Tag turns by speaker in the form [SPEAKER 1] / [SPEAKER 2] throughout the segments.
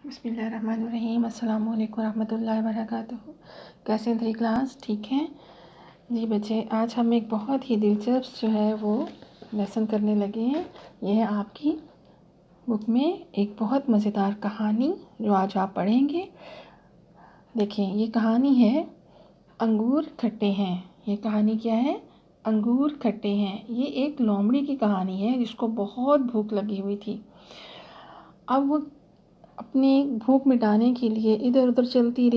[SPEAKER 1] بسم اللہ الرحمن الرحیم۔ السلام علیکم ورحمۃ اللہ وبرکاتہ۔ کیسے ہیں 3 کلاس؟ ٹھیک ہیں جی بچے؟ آج ہم ایک بہت ہی دلچسپ جو ہے وہ لیسن کرنے لگے ہیں۔ یہ ہے آپ کی بک میں ایک بہت مزیدار کہانی جو آج آپ پڑھیں گے۔ دیکھیں، یہ کہانی ہے انگور کھٹے ہیں۔ یہ کہانی کیا ہے؟ انگور کھٹے ہیں۔ یہ ایک لومڑی کی کہانی ہے جس کو بہت بھوک لگی ہوئی تھی۔ اب وہ اپنی بھوک مٹانے کے لیے ادھر ادھر چلتی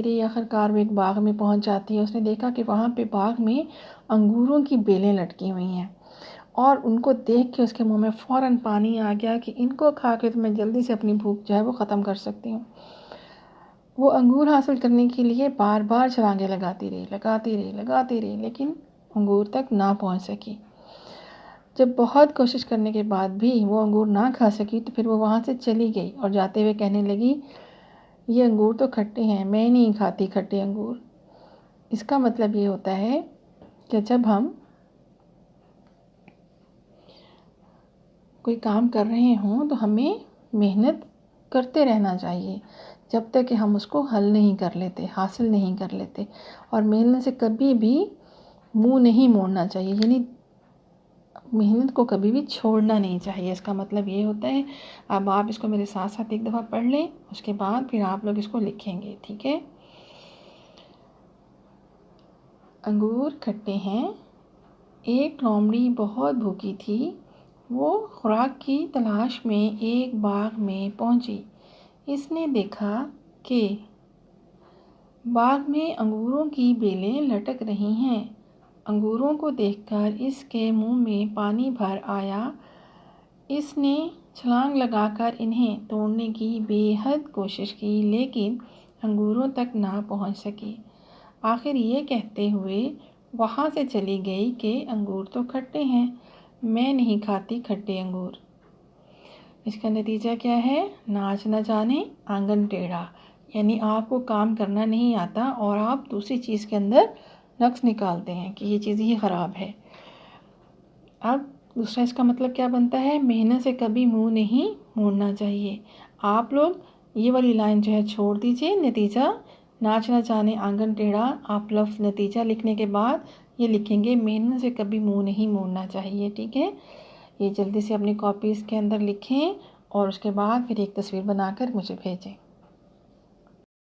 [SPEAKER 1] رہی، آخرکار وہ ایک باغ میں پہنچ جاتی ہے۔ اس نے دیکھا کہ وہاں پہ باغ میں انگوروں کی بیلیں لٹکی ہوئی ہیں، اور ان کو دیکھ کے اس کے منہ میں فوراً پانی آ گیا کہ ان کو کھا کے تو میں جلدی سے اپنی بھوک جو ہے وہ ختم کر سکتی ہوں۔ وہ انگور حاصل کرنے کے لیے بار بار چھلانگیں لگاتی رہی، لیکن انگور تک نہ پہنچ سکی۔ جب بہت کوشش کرنے کے بعد بھی وہ انگور نہ کھا سکی تو پھر وہ وہاں سے چلی گئی اور جاتے ہوئے کہنے لگی، یہ انگور تو کھٹے ہیں، میں نہیں کھاتی کھٹے انگور۔ اس کا مطلب یہ ہوتا ہے کہ جب ہم کوئی کام کر رہے ہوں تو ہمیں محنت کرتے رہنا چاہیے جب تک کہ ہم اس کو حاصل نہیں کر لیتے، اور محنت سے کبھی بھی منہ نہیں موڑنا چاہیے، یعنی محنت کو کبھی بھی چھوڑنا نہیں چاہیے۔ اس کا مطلب یہ ہوتا ہے۔ اب آپ اس کو میرے ساتھ ساتھ ایک دفعہ پڑھ لیں، اس کے بعد پھر آپ لوگ اس کو لکھیں گے، ٹھیک ہے؟ انگور کھٹے ہیں۔ ایک لومڑی بہت بھوکی تھی۔ وہ خوراک کی تلاش میں ایک باغ میں پہنچی۔ اس نے دیکھا کہ باغ میں انگوروں کی بیلیں لٹک رہی ہیں۔ انگوروں کو دیکھ کر اس کے منہ میں پانی بھر آیا۔ اس نے چھلانگ لگا کر انہیں توڑنے کی بے حد کوشش کی، لیکن انگوروں تک نہ پہنچ سکی۔ آخر یہ کہتے ہوئے وہاں سے چلی گئی کہ انگور تو کھٹے ہیں، میں نہیں کھاتی کھٹے انگور۔ اس کا نتیجہ کیا ہے؟ ناچ نہ جانے آنگن ٹیڑھا، یعنی آپ کو کام کرنا نہیں آتا اور آپ دوسری چیز کے اندر نقص نکالتے ہیں کہ یہ چیز ہی خراب ہے۔ اب دوسرا اس کا مطلب کیا بنتا ہے؟ محنت سے کبھی منہ نہیں موڑنا چاہیے۔ آپ لوگ یہ والی لائن جو ہے چھوڑ دیجئے، نتیجہ ناچ نہ جانے آنگن ٹیڑھا، آپ لفظ نتیجہ لکھنے کے بعد یہ لکھیں گے محنت سے کبھی منہ نہیں موڑنا چاہیے، ٹھیک ہے؟ یہ جلدی سے اپنی کاپیز کے اندر لکھیں اور اس کے بعد پھر ایک تصویر بنا کر مجھے بھیجیں۔